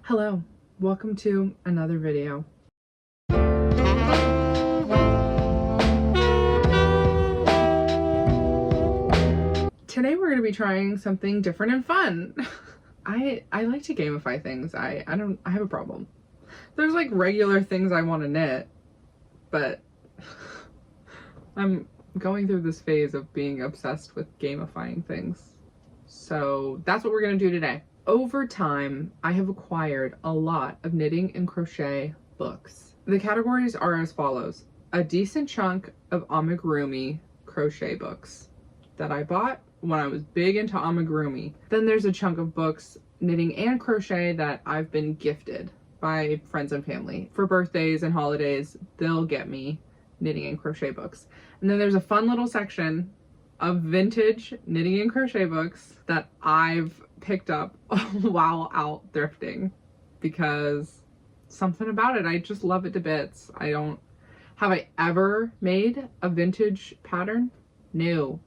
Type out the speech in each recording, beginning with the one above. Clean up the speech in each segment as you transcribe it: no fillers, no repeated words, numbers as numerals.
Hello, welcome to another video. Today we're going to be trying something different and fun. I like to gamify things. I have a problem. There's like regular things I want to knit, but I'm going through this phase of being obsessed with gamifying things. So that's what we're going to do today. Over time, I have acquired a lot of knitting and crochet books. The categories are as follows: a decent chunk of amigurumi crochet books that I bought when I was big into amigurumi. Then there's a chunk of books, knitting and crochet, that I've been gifted by friends and family. For birthdays and holidays, they'll get me knitting and crochet books. And then there's a fun little section of vintage knitting and crochet books that I've picked up while out thrifting, because something about it, I just love it to bits. Have I ever made a vintage pattern? No.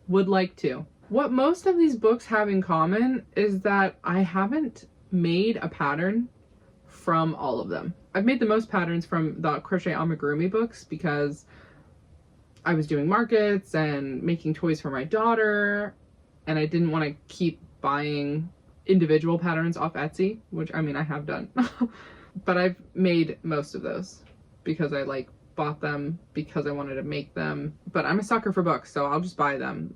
Would like to. What most of these books have in common is that I haven't made a pattern from all of them. I've made the most patterns from the crochet amigurumi books because I was doing markets and making toys for my daughter, and I didn't want to keep buying individual patterns off Etsy, which I mean I have done. But I've made most of those because I bought them because I wanted to make them. But I'm a sucker for books, so I'll just buy them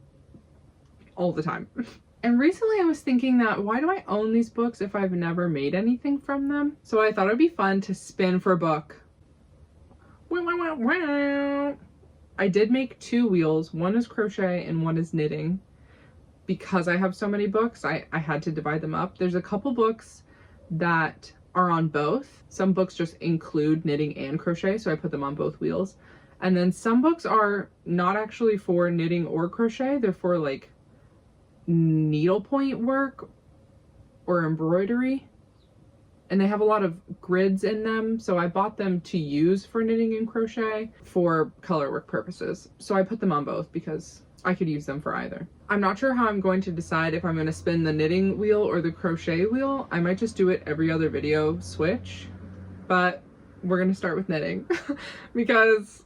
all the time. And recently I was thinking that why do I own these books if I've never made anything from them? So I thought it'd be fun to spin for a book. I did make two wheels. One is crochet and one is knitting. Because I have so many books, I had to divide them up. There's a couple books that are on both. Some books just include knitting and crochet, so I put them on both wheels. And then some books are not actually for knitting or crochet. They're for like needlepoint work or embroidery. And they have a lot of grids in them, so I bought them to use for knitting and crochet for color work purposes. So I put them on both because I could use them for either. I'm not sure how I'm going to decide if I'm going to spin the knitting wheel or the crochet wheel. I might just do it every other video switch, but we're going to start with knitting because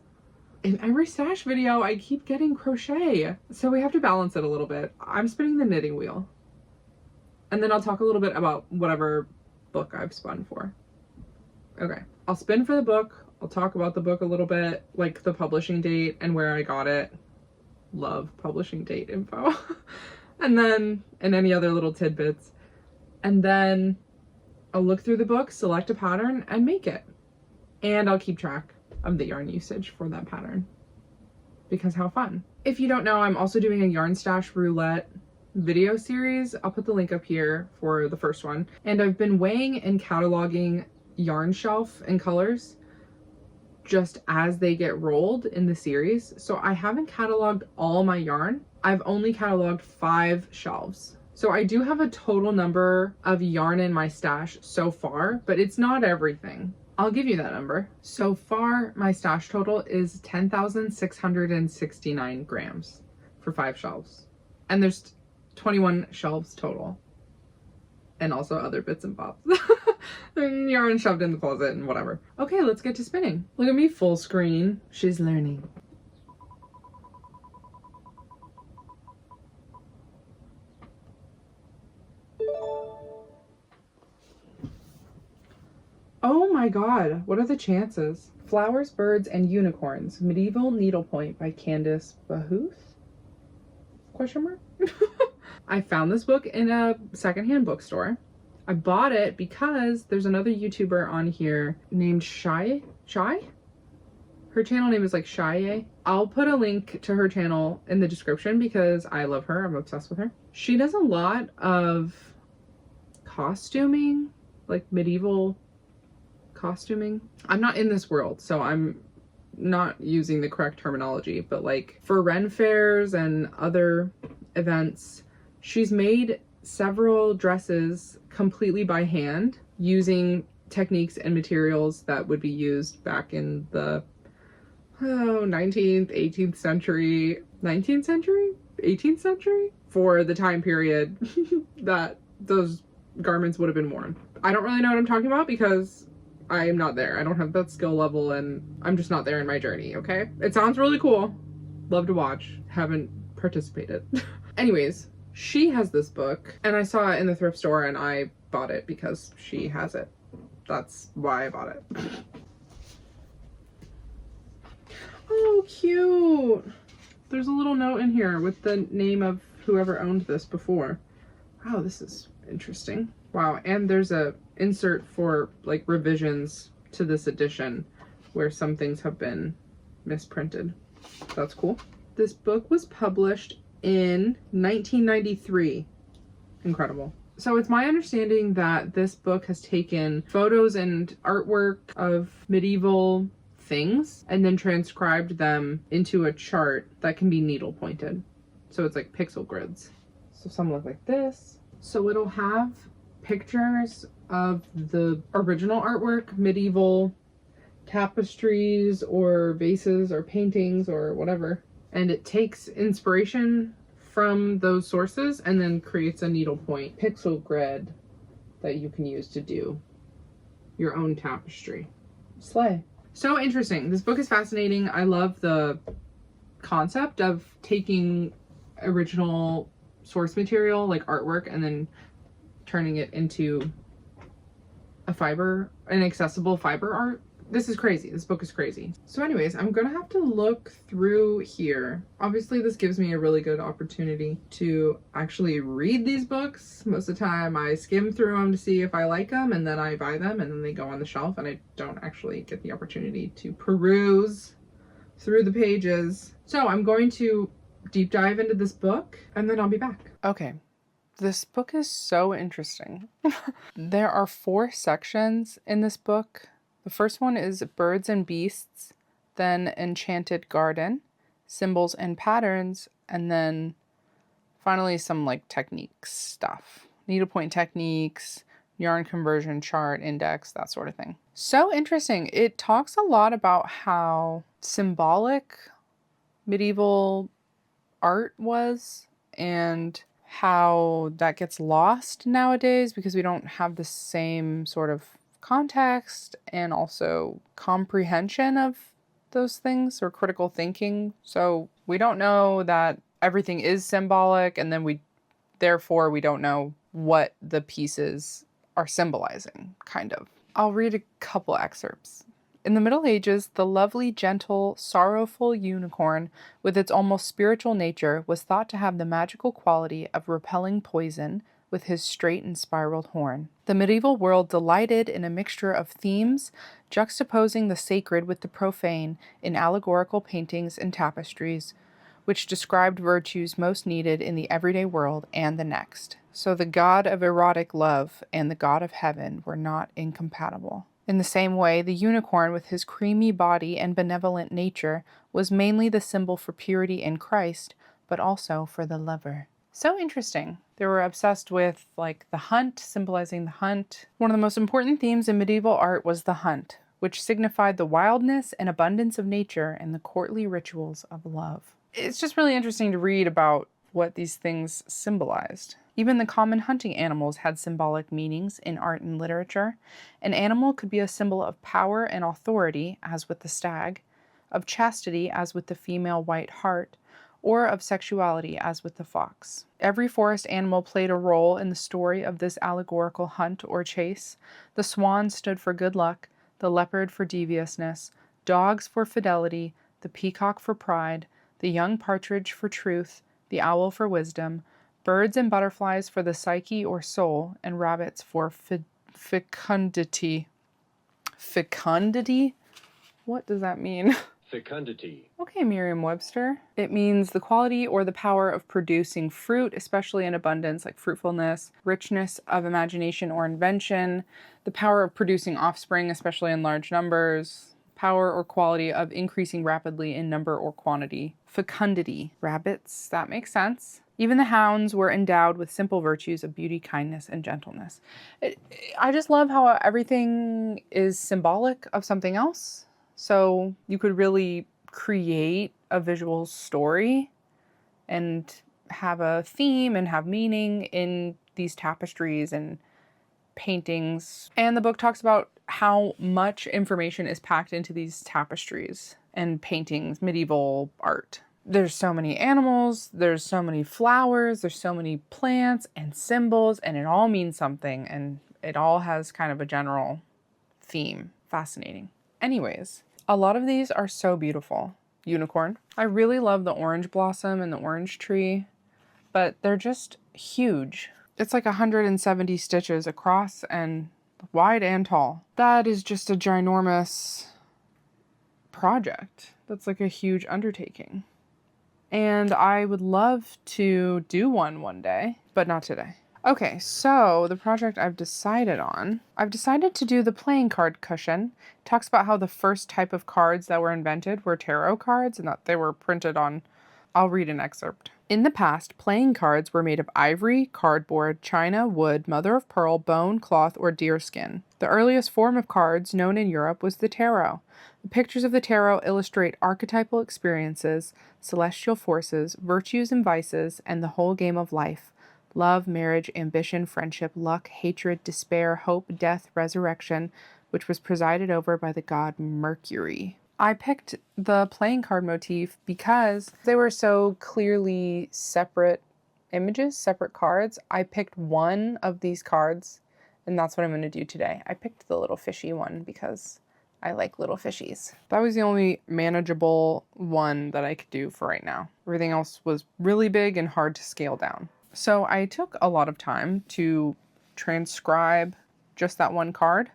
in every stash video I keep getting crochet, so we have to balance it a little bit. I'm spinning the knitting wheel, and then I'll talk a little bit about whatever book I've spun for. Okay, I'll spin for the book. I'll talk about the book a little bit, like the publishing date and where I got it. Love publishing date info. And any other little tidbits. And then I'll look through the book, select a pattern, and make it. And I'll keep track of the yarn usage for that pattern, because how fun. If you don't know, I'm also doing a yarn stash roulette video series. I'll put the link up here for the first one. And I've been weighing and cataloging yarn shelf and colors just as they get rolled in the series. So I haven't cataloged all my yarn. I've only cataloged 5 shelves. So I do have a total number of yarn in my stash so far, but it's not everything. I'll give you that number. So far, my stash total is 10,669 grams for 5 shelves. And there's 21 shelves total. And also other bits and bobs. And yarn shoved in the closet and whatever. Okay, let's get to spinning. Look at me full screen. She's learning. Oh my god, what are the chances? Flowers, Birds, and Unicorns, Medieval Needlepoint by Candace Bahouth? Question mark? I found this book in a secondhand bookstore. I bought it because there's another YouTuber on here named Shy? Her channel name is like Shy. I'll put a link to her channel in the description because I love her. I'm obsessed with her. She does a lot of costuming, like medieval costuming. I'm not in this world, so I'm not using the correct terminology, but like for Ren fairs and other events, she's made several dresses completely by hand using techniques and materials that would be used back in the 19th, 18th century, 19th century, 18th century, for the time period that those garments would have been worn. I don't really know what I'm talking about because I am not there. I don't have that skill level and I'm just not there in my journey, okay? It sounds really cool. Love to watch. Haven't participated. Anyways, she has this book and I saw it in the thrift store and I bought it because she has it. That's why I bought it. Oh, cute. There's a little note in here with the name of whoever owned this before. Wow, this is interesting. Wow, and there's a insert for like revisions to this edition where some things have been misprinted. That's cool. This book was published in 1993. Incredible. So it's my understanding that this book has taken photos and artwork of medieval things and then transcribed them into a chart that can be needle pointed. So it's like pixel grids. So some look like this. So it'll have pictures of the original artwork, medieval tapestries or vases or paintings or whatever. And it takes inspiration from those sources and then creates a needlepoint pixel grid that you can use to do your own tapestry. Slay. So interesting. This book is fascinating. I love the concept of taking original source material like artwork and then turning it into an accessible fiber art. This is crazy. This book is crazy. So anyways, I'm gonna have to look through here. Obviously this gives me a really good opportunity to actually read these books. Most of the time I skim through them to see if I like them and then I buy them and then they go on the shelf and I don't actually get the opportunity to peruse through the pages. So I'm going to deep dive into this book and then I'll be back. Okay. This book is so interesting. There are 4 sections in this book. The first one is Birds and Beasts, then Enchanted Garden, Symbols and Patterns, and then finally some like techniques stuff. Needlepoint techniques, yarn conversion chart, index, that sort of thing. So interesting. It talks a lot about how symbolic medieval art was and how that gets lost nowadays because we don't have the same sort of context and also comprehension of those things or critical thinking. So we don't know that everything is symbolic and then therefore we don't know what the pieces are symbolizing, kind of. I'll read a couple excerpts. In the Middle Ages, the lovely, gentle, sorrowful unicorn, with its almost spiritual nature, was thought to have the magical quality of repelling poison with his straight and spiraled horn. The medieval world delighted in a mixture of themes, juxtaposing the sacred with the profane in allegorical paintings and tapestries, which described virtues most needed in the everyday world and the next. So the god of erotic love and the god of heaven were not incompatible. In the same way, the unicorn, with his creamy body and benevolent nature, was mainly the symbol for purity in Christ, but also for the lover. So interesting. They were obsessed with, like, the hunt, symbolizing the hunt. One of the most important themes in medieval art was the hunt, which signified the wildness and abundance of nature and the courtly rituals of love. It's just really interesting to read about what these things symbolized. Even the common hunting animals had symbolic meanings in art and literature. An animal could be a symbol of power and authority, as with the stag, of chastity, as with the female white hart, or of sexuality, as with the fox. Every forest animal played a role in the story of this allegorical hunt or chase. The swan stood for good luck, the leopard for deviousness, dogs for fidelity, the peacock for pride, the young partridge for truth, the owl for wisdom, birds and butterflies for the psyche or soul, and rabbits for fecundity. Fecundity? What does that mean? Fecundity. Okay, Merriam-Webster. It means the quality or the power of producing fruit, especially in abundance, like fruitfulness, richness of imagination or invention, the power of producing offspring, especially in large numbers, power or quality of increasing rapidly in number or quantity. Fecundity. Rabbits, that makes sense. Even the hounds were endowed with simple virtues of beauty, kindness, and gentleness. I just love how everything is symbolic of something else. So you could really create a visual story and have a theme and have meaning in these tapestries and paintings. And the book talks about how much information is packed into these tapestries and paintings, medieval art. There's so many animals, there's so many flowers, there's so many plants and symbols, and it all means something, and it all has kind of a general theme. Fascinating. Anyways, a lot of these are so beautiful. Unicorn. I really love the orange blossom and the orange tree, but they're just huge. It's like 170 stitches across and wide and tall. That is just a ginormous project. That's like a huge undertaking. And I would love to do one day, but not today. Okay, so the project I've decided to do the playing card cushion. It talks about how the first type of cards that were invented were tarot cards and that they were printed on. I'll read an excerpt. In the past, playing cards were made of ivory, cardboard, china, wood, mother of pearl, bone, cloth, or deerskin. The earliest form of cards known in Europe was the tarot. The pictures of the tarot illustrate archetypal experiences, celestial forces, virtues and vices, and the whole game of life. Love, marriage, ambition, friendship, luck, hatred, despair, hope, death, resurrection, which was presided over by the god Mercury. I picked the playing card motif because they were so clearly separate images, separate cards. I picked one of these cards, and that's what I'm going to do today. I picked the little fishy one because I like little fishies. That was the only manageable one that I could do for right now. Everything else was really big and hard to scale down. So I took a lot of time to transcribe just that one card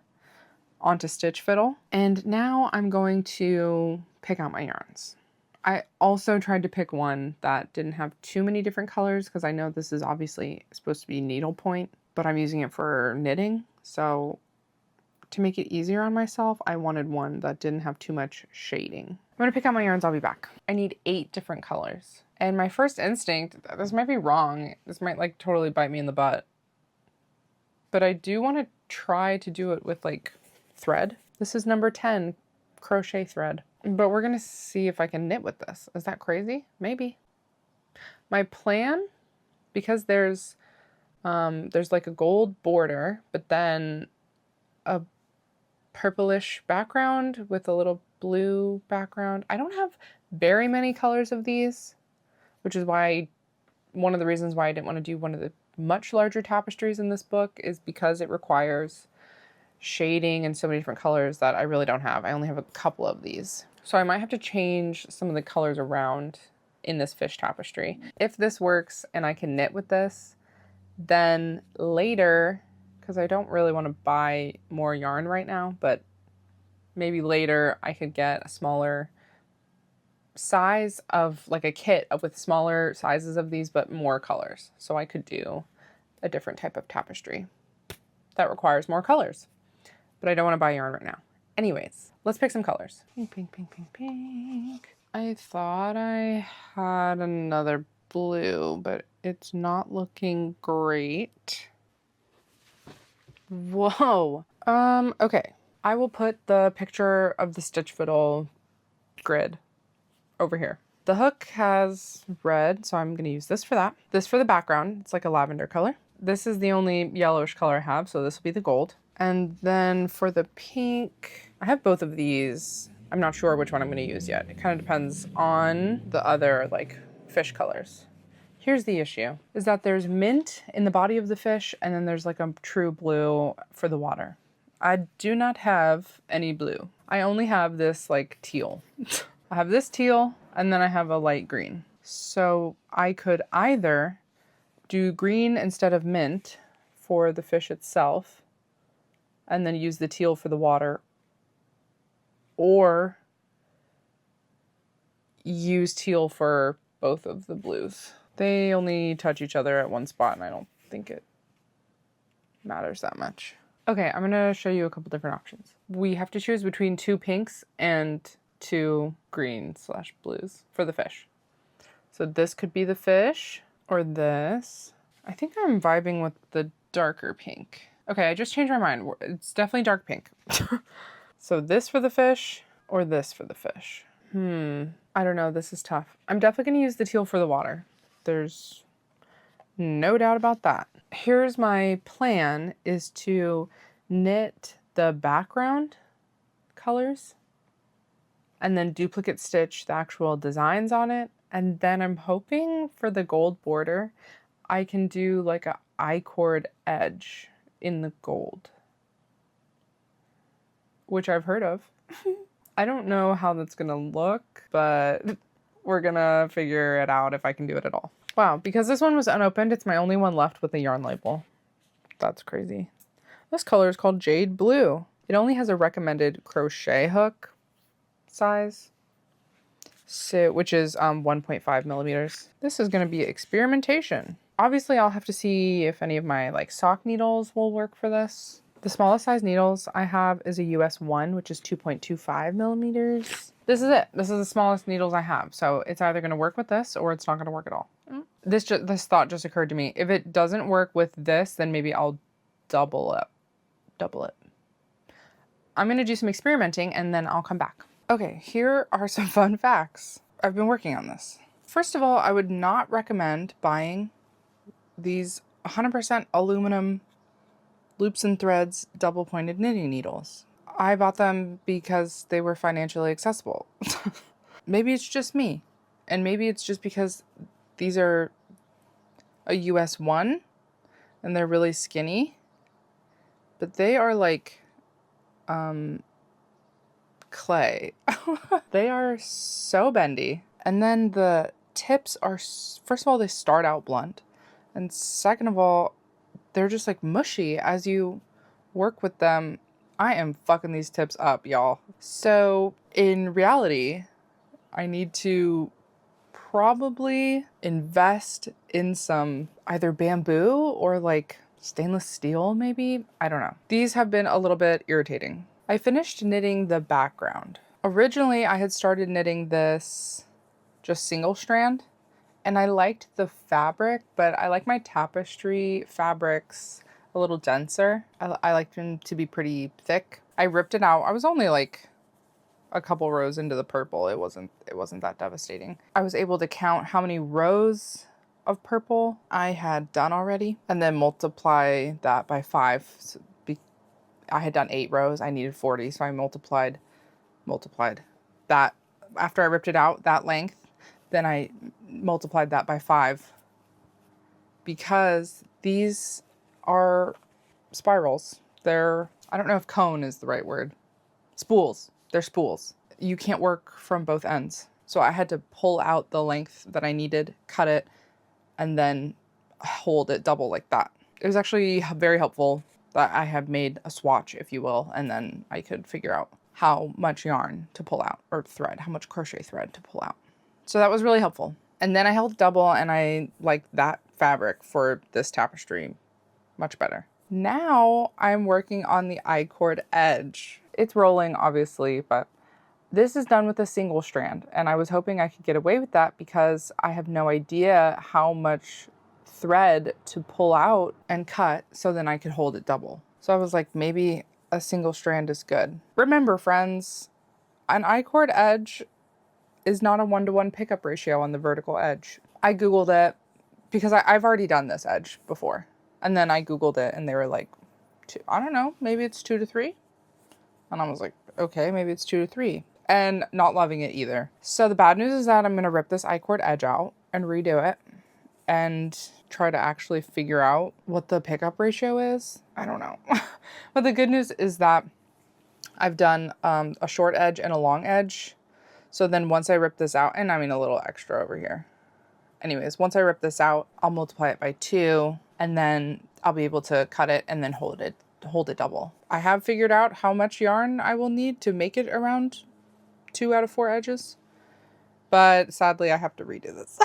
onto Stitch Fiddle, and now I'm going to pick out my yarns. I also tried to pick one that didn't have too many different colors because I know this is obviously supposed to be needlepoint, but I'm using it for knitting, so to make it easier on myself, I wanted one that didn't have too much shading. I'm gonna pick out my yarns, I'll be back. I need 8 different colors. And my first instinct, this might be wrong, this might like totally bite me in the butt, but I do want to try to do it with like thread. This is number 10, crochet thread. But we're gonna see if I can knit with this. Is that crazy? Maybe. My plan, because there's like a gold border, but then a purplish background with a little blue background. I don't have very many colors of these, which is why one of the reasons why I didn't want to do one of the much larger tapestries in this book is because it requires shading and so many different colors that I really don't have. I only have a couple of these. So I might have to change some of the colors around in this fish tapestry. If this works and I can knit with this, then later, because I don't really want to buy more yarn right now, but maybe later I could get a smaller size of like a kit with smaller sizes of these, but more colors. So I could do a different type of tapestry that requires more colors, but I don't want to buy yarn right now. Anyways, let's pick some colors. Pink, pink, pink, pink, pink. I thought I had another blue, but it's not looking great. Whoa. Okay. I will put the picture of the Stitch Fiddle grid over here. The hook has red, so I'm going to use this for that. This for the background. It's like a lavender color. This is the only yellowish color I have, so this will be the gold. And then for the pink, I have both of these. I'm not sure which one I'm going to use yet. It kind of depends on the other like fish colors. Here's the issue, is that there's mint in the body of the fish, and then there's like a true blue for the water. I do not have any blue. I only have this like teal. I have this teal, and then I have a light green. So I could either do green instead of mint for the fish itself, and then use the teal for the water, or use teal for both of the blues. They only touch each other at one spot, and I don't think it matters that much. Okay, I'm gonna show you a couple different options. We have to choose between 2 pinks and 2 green/blues for the fish. So this could be the fish, or this. I think I'm vibing with the darker pink. Okay, I just changed my mind. It's definitely dark pink. So this for the fish, or this for the fish? I don't know, this is tough. I'm definitely gonna use the teal for the water. There's no doubt about that. here's my plan, is to knit the background colors and then duplicate stitch the actual designs on it. And then I'm hoping for the gold border, I can do like a I-cord edge in the gold, which I've heard of. I don't know how that's gonna look, but we're gonna figure it out if I can do it at all. Wow, because this one was unopened, it's my only one left with a yarn label. That's crazy. This color is called Jade Blue. It only has a recommended crochet hook size, so which is 1.5 millimeters. This is gonna be experimentation. Obviously, I'll have to see if any of my like sock needles will work for this. The smallest size needles I have is a US 1, which is 2.25 millimeters. This is it. This is the smallest needles I have. So it's either going to work with this or it's not going to work at all. This thought just occurred to me. If it doesn't work with this, then maybe I'll double it. I'm going to do some experimenting and then I'll come back. Okay, here are some fun facts. I've been working on this. First of all, I would not recommend buying these 100% aluminum loops and threads double pointed knitting needles. I bought them because they were financially accessible. Maybe it's just me, and maybe it's just because these are a US 1 and they're really skinny, but they are like clay. They are so bendy. And then the tips are, first of all, they start out blunt, and second of all, they're just like mushy as you work with them. I am fucking these tips up, y'all. So in reality, I need to probably invest in some either bamboo or like stainless steel, maybe. I don't know. These have been a little bit irritating. I finished knitting the background. Originally, I had started knitting this just single strand, and I liked the fabric, but I like my tapestry fabrics a little denser. I like them to be pretty thick. I ripped it out. I was only like a couple rows into the purple. It wasn't that devastating. I was able to count how many rows of purple I had done already and then multiply that by 5. So I had done 8 rows. I needed 40, so I multiplied that after I ripped it out, that length. Then I multiplied that by 5 because these are spirals. They're, I don't know if cone is the right word. Spools. They're spools. You can't work from both ends. So I had to pull out the length that I needed, cut it, and then hold it double like that. It was actually very helpful that I had made a swatch, if you will, and then I could figure out how much yarn to pull out, or thread, how much crochet thread to pull out. So that was really helpful. And then I held double, and I liked that fabric for this tapestry much better. Now I'm working on the I-cord edge. It's rolling, obviously, but this is done with a single strand, and I was hoping I could get away with that because I have no idea how much thread to pull out and cut so then I could hold it double. So I was like, maybe a single strand is good. Remember, friends, an I-cord edge is not a 1-to-1 pickup ratio on the vertical edge. I Googled it because I've already done this edge before. And then I Googled it and they were like, I don't know, maybe it's 2 to 3. And I was like, okay, maybe it's 2 to 3. And not loving it either. So the bad news is that I'm going to rip this I-cord edge out and redo it and try to actually figure out what the pickup ratio is. I don't know. But the good news is that I've done a short edge and a long edge. So then once I rip this out, and I mean a little extra over here. Anyways, once I rip this out, I'll multiply it by 2 and then I'll be able to cut it and then hold it double. I have figured out how much yarn I will need to make it around 2 out of 4 edges, but sadly I have to redo this.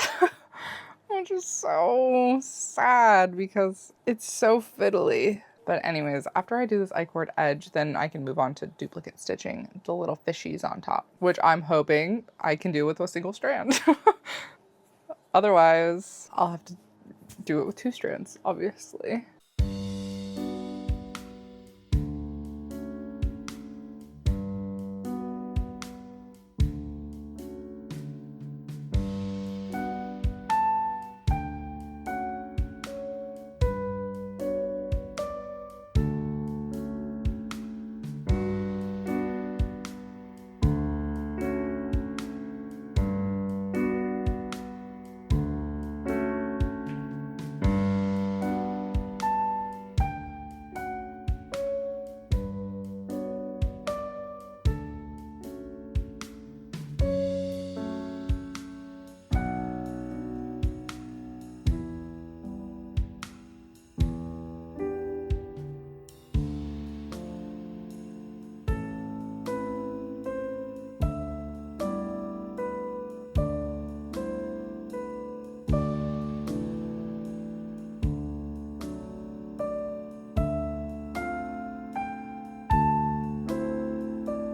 Which is so sad because it's so fiddly. But anyways, after I do this I-cord edge, then I can move on to duplicate stitching the little fishies on top, which I'm hoping I can do with a single strand. Otherwise, I'll have to do it with 2 strands, obviously.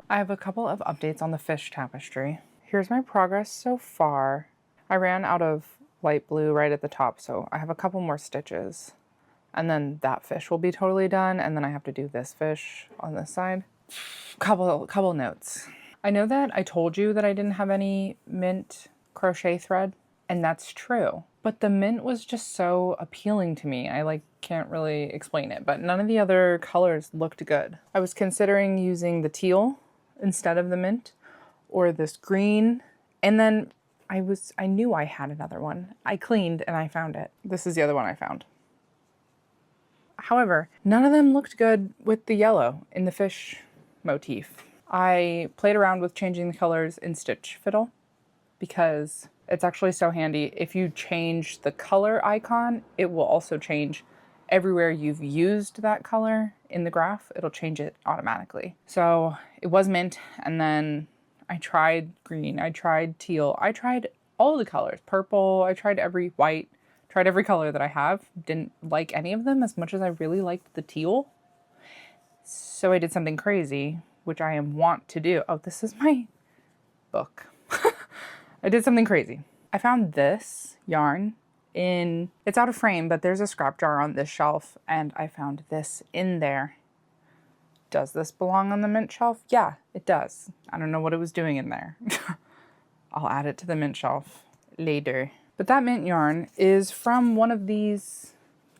I have a couple of updates on the fish tapestry. Here's my progress so far. I ran out of light blue right at the top, so I have a couple more stitches. And then that fish will be totally done, and then I have to do this fish on this side. Couple notes. I know that I told you that I didn't have any mint crochet thread, and that's true. But the mint was just so appealing to me. I can't really explain it, but none of the other colors looked good. I was considering using the teal instead of the mint, or this green, and then I knew I had another one. I cleaned and I found it. This is the other one I found. However, none of them looked good with the yellow in the fish motif. I played around with changing the colors in Stitch Fiddle because it's actually so handy. If you change the color icon, it will also change everywhere you've used that color in the graph. It'll change it automatically. So it was mint, and then I tried green, I tried teal, I tried all the colors, purple, I tried every white, tried every color that I have. Didn't like any of them as much as I really liked the teal. So I did something crazy, which I want to do. Oh, this is my book. I did something crazy. I found this yarn it's out of frame, but there's a scrap jar on this shelf, and I found this in there. Does this belong on the mint shelf? Yeah, it does. I don't know what it was doing in there. I'll add it to the mint shelf later. But that mint yarn is from one of these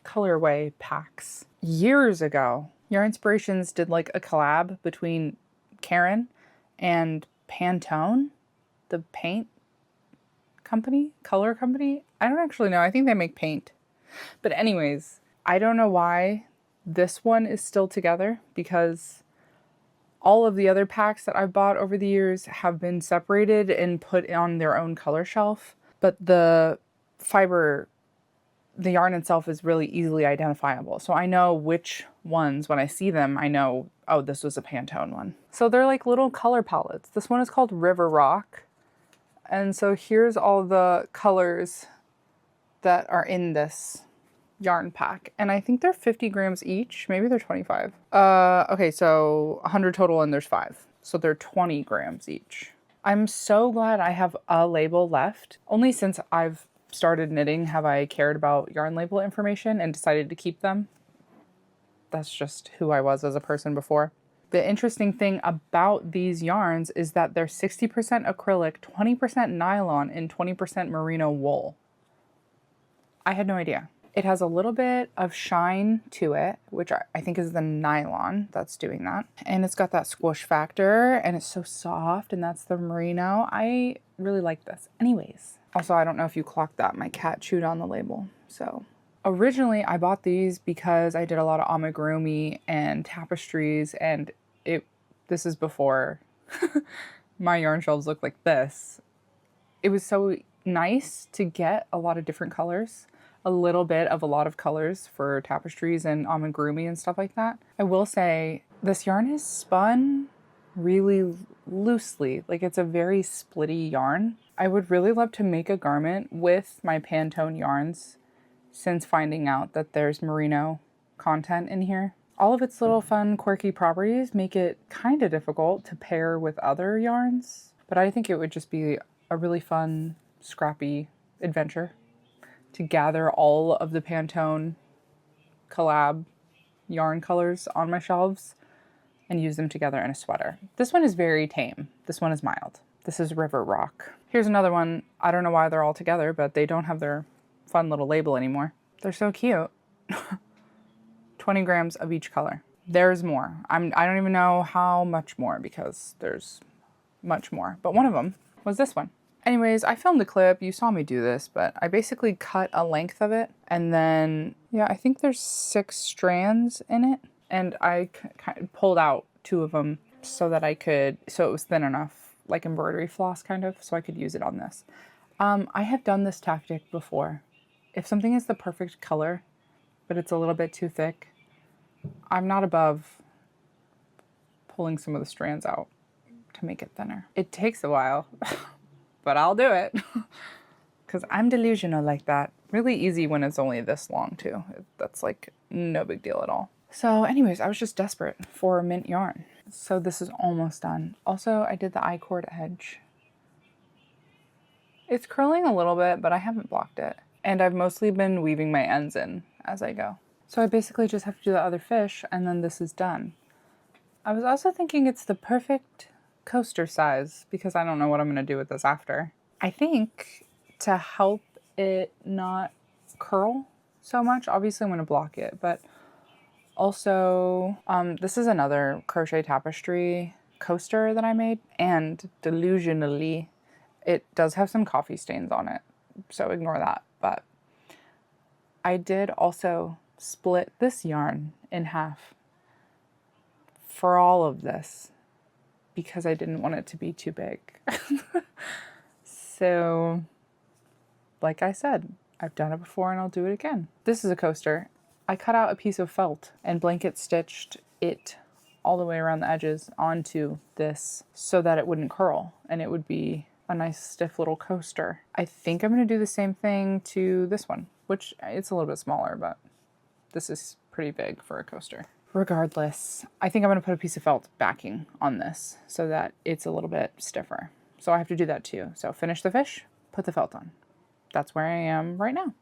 colorway packs years ago. Yarn Inspirations did like a collab between Karen and Pantone, the paint company, color company. I don't actually know. I think they make paint. But anyways, I don't know why this one is still together, because all of the other packs that I've bought over the years have been separated and put on their own color shelf. But the fiber, the yarn itself is really easily identifiable. So I know which ones, when I see them, I know, oh, this was a Pantone one. So they're like little color palettes. This one is called River Rock. And so here's all the colors that are in this yarn pack. And I think they're 50 grams each. Maybe they're 25. Okay, so 100 total and there's 5. So they're 20 grams each. I'm so glad I have a label left. Only since I've started knitting have I cared about yarn label information and decided to keep them. That's just who I was as a person before. The interesting thing about these yarns is that they're 60% acrylic, 20% nylon, and 20% merino wool. I had no idea. It has a little bit of shine to it, which I think is the nylon that's doing that. And it's got that squish factor, and it's so soft, and that's the merino. I really like this. Anyways, also, I don't know if you clocked that. My cat chewed on the label, so. Originally, I bought these because I did a lot of amigurumi and tapestries, and this is before my yarn shelves looked like this. It was so nice to get a lot of different colors, a little bit of a lot of colors for tapestries and amigurumi and stuff like that. I will say this yarn is spun really loosely, like it's a very splitty yarn. I would really love to make a garment with my Pantone yarns, since finding out that there's merino content in here. All of its little fun, quirky properties make it kind of difficult to pair with other yarns, but I think it would just be a really fun, scrappy adventure to gather all of the Pantone collab yarn colors on my shelves and use them together in a sweater. This one is very tame. This one is mild. This is River Rock. Here's another one. I don't know why they're all together, but they don't have their fun little label anymore. They're so cute. 20 grams of each color. There's more. I don't even know how much more, because there's much more. But one of them was this one. Anyways, I filmed a clip. You saw me do this, but I basically cut a length of it. And then, yeah, I think there's 6 strands in it. And I kind of pulled out 2 of them so that so it was thin enough, like embroidery floss kind of, so I could use it on this. I have done this tactic before. If something is the perfect color, but it's a little bit too thick, I'm not above pulling some of the strands out to make it thinner. It takes a while, but I'll do it because I'm delusional like that. Really easy when it's only this long too. That's like no big deal at all. So anyways, I was just desperate for mint yarn. So this is almost done. Also, I did the I-cord edge. It's curling a little bit, but I haven't blocked it. And I've mostly been weaving my ends in as I go. So I basically just have to do the other fish and then this is done. I was also thinking it's the perfect coaster size because I don't know what I'm going to do with this after. I think to help it not curl so much, obviously I'm going to block it, but also this is another crochet tapestry coaster that I made, and delusionally it does have some coffee stains on it, so ignore that. But I did also split this yarn in half for all of this because I didn't want it to be too big. So, like I said, I've done it before and I'll do it again. This is a coaster. I cut out a piece of felt and blanket stitched it all the way around the edges onto this so that it wouldn't curl and it would be a nice stiff little coaster. I think I'm going to do the same thing to this one, which it's a little bit smaller, but this is pretty big for a coaster. Regardless, I think I'm going to put a piece of felt backing on this so that it's a little bit stiffer. So I have to do that too. So finish the fish, put the felt on. That's where I am right now.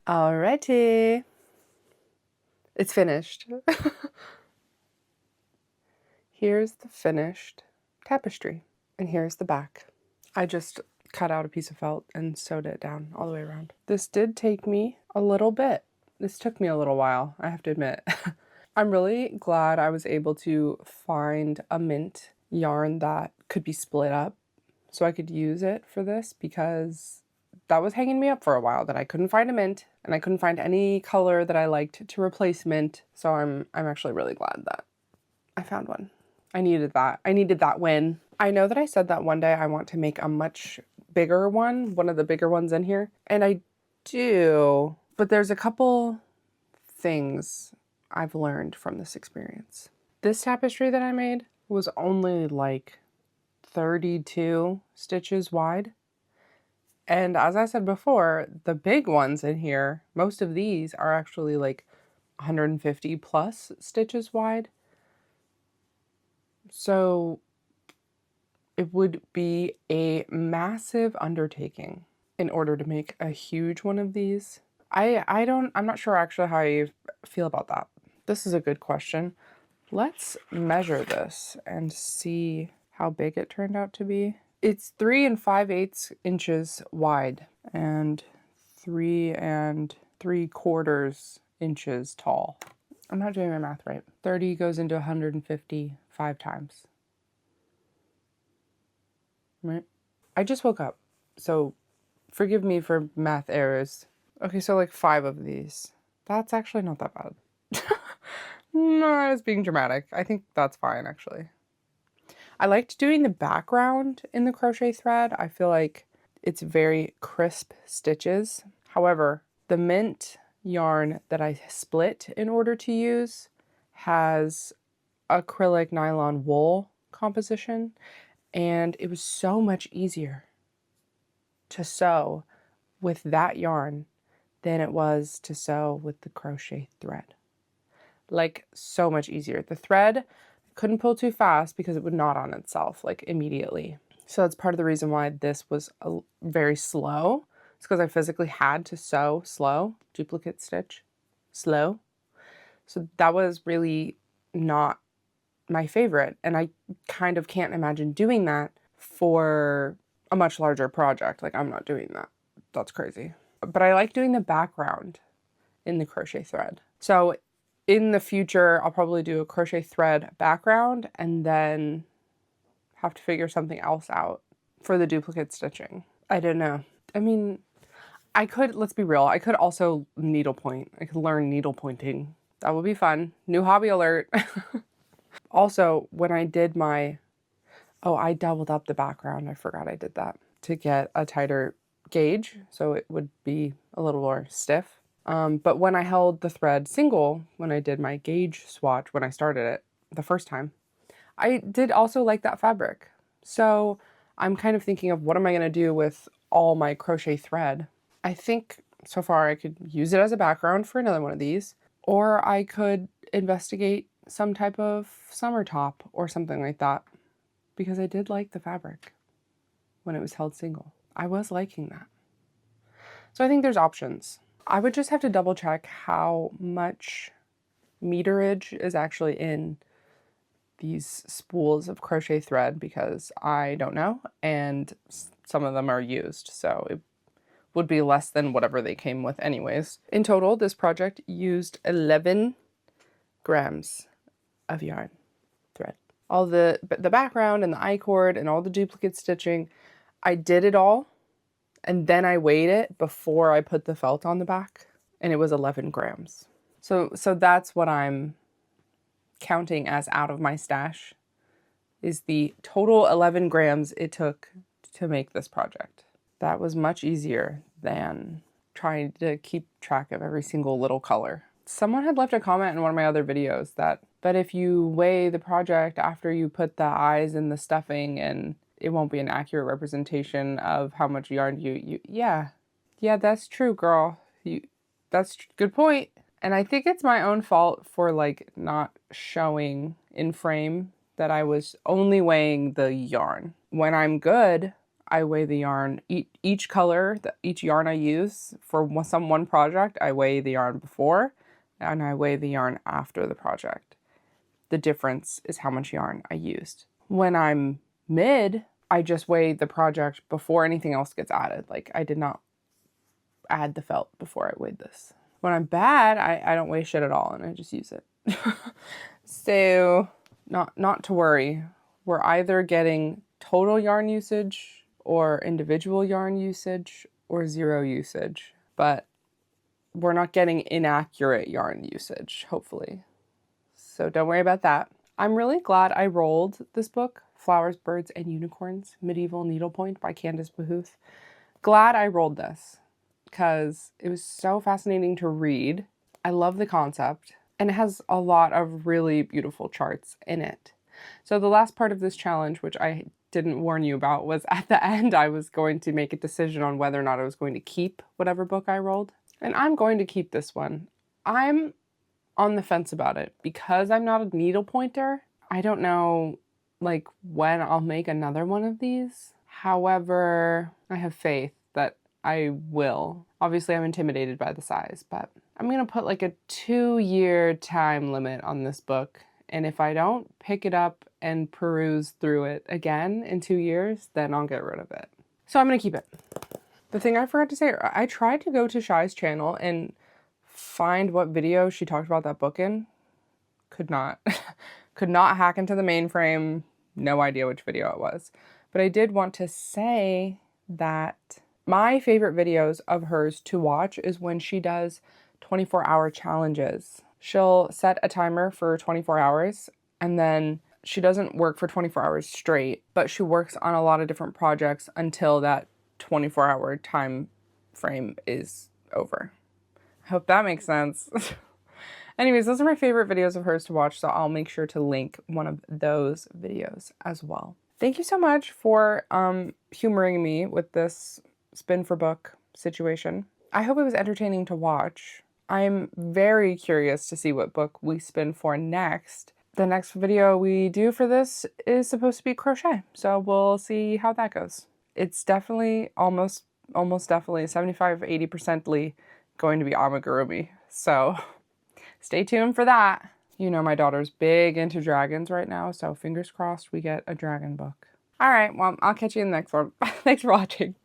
Alrighty. It's finished. Here's the finished tapestry, and here's the back. I just cut out a piece of felt and sewed it down all the way around. This did take me a little bit. This took me a little while, I have to admit. I'm really glad I was able to find a mint yarn that could be split up so I could use it for this, because that was hanging me up for a while, that I couldn't find a mint and I couldn't find any color that I liked to replace mint. So I'm actually really glad that I found one. I needed that. I needed that win. I know that I said that one day I want to make a much bigger one of the bigger ones in here, and I do, but there's a couple things I've learned from this experience. This tapestry that I made was only like 32 stitches wide. And as I said before, the big ones in here, most of these are actually like 150 plus stitches wide. So it would be a massive undertaking in order to make a huge one of these. I'm not sure actually how I feel about that. This is a good question. Let's measure this and see how big it turned out to be. It's 3 5/8 inches wide and 3 3/4 inches tall. I'm not doing my math right. 30 goes into 150 5 times. Right? I just woke up, so forgive me for math errors. Okay, so like 5 of these. That's actually not that bad. No, I was being dramatic. I think that's fine, actually. I liked doing the background in the crochet thread. I feel like it's very crisp stitches. However, the mint yarn that I split in order to use has acrylic nylon wool composition, and it was so much easier to sew with that yarn than it was to sew with the crochet thread. Like, so much easier. The thread couldn't pull too fast because it would knot on itself like immediately. So that's part of the reason why this was very slow. It's because I physically had to sew slow, duplicate stitch, slow. So that was really not my favorite. And I kind of can't imagine doing that for a much larger project. Like, I'm not doing that. That's crazy. But I like doing the background in the crochet thread. So in the future, I'll probably do a crochet thread background and then have to figure something else out for the duplicate stitching. I don't know. I mean, I could, let's be real, I could also needlepoint. I could learn needlepointing. That would be fun. New hobby alert. Also, when I did my, oh, I doubled up the background. I forgot I did that to get a tighter gauge, so it would be a little more stiff. But when I held the thread single, when I did my gauge swatch, when I started it the first time, I did also like that fabric. So I'm kind of thinking of what am I going to do with all my crochet thread. I think so far I could use it as a background for another one of these, or I could investigate some type of summer top or something like that, because I did like the fabric when it was held single. I was liking that. So I think there's options. I would just have to double check how much meterage is actually in these spools of crochet thread, because I don't know, and some of them are used, so it would be less than whatever they came with anyways. In total, this project used 11 grams of yarn thread. All the background and the I-cord and all the duplicate stitching, I did it all, and then I weighed it before I put the felt on the back, and it was 11 grams. So that's what I'm counting as out of my stash, is the total 11 grams it took to make this project. That was much easier than trying to keep track of every single little color. Someone had left a comment in one of my other videos that, but if you weigh the project after you put the eyes and the stuffing, and it won't be an accurate representation of how much yarn yeah, that's true, girl. That's a good point. And I think it's my own fault for like not showing in frame that I was only weighing the yarn. When I'm good, I weigh the yarn, each color, each yarn I use for one project, I weigh the yarn before, and I weigh the yarn after the project. The difference is how much yarn I used. When I'm mid, I just weigh the project before anything else gets added. Like, I did not add the felt before I weighed this. When I'm bad, I don't weigh shit at all, and I just use it. So, not to worry. We're either getting total yarn usage or individual yarn usage or zero usage, but we're not getting inaccurate yarn usage, hopefully. So don't worry about that. I'm really glad I rolled this book, Flowers, Birds, and Unicorns, Medieval Needlepoint by Candace Bahouth. Glad I rolled this, because it was so fascinating to read. I love the concept, and it has a lot of really beautiful charts in it. So the last part of this challenge, which I didn't warn you about, was at the end I was going to make a decision on whether or not I was going to keep whatever book I rolled. And I'm going to keep this one. I'm on the fence about it because I'm not a needle pointer. I don't know like when I'll make another one of these. However, I have faith that I will. Obviously I'm intimidated by the size, but I'm gonna put like a 2-year time limit on this book. And if I don't pick it up and peruse through it again in 2 years, then I'll get rid of it. So I'm gonna keep it. The thing I forgot to say, I tried to go to Shai's channel and find what video she talked about that book in. Could not. Could not hack into the mainframe. No idea which video it was. But I did want to say that my favorite videos of hers to watch is when she does 24-hour challenges. She'll set a timer for 24 hours, and then she doesn't work for 24 hours straight, but she works on a lot of different projects until that 24-hour time frame is over. I hope that makes sense. Anyways, those are my favorite videos of hers to watch, so I'll make sure to link one of those videos as well. Thank you so much for humoring me with this spin for book situation. I hope it was entertaining to watch. I'm very curious to see what book we spin for next. The next video we do for this is supposed to be crochet, so we'll see how that goes. It's definitely almost definitely 75–80% going to be amigurumi, so stay tuned for that. You know my daughter's big into dragons right now, so fingers crossed we get a dragon book. All right, well, I'll catch you in the next one. Thanks for watching.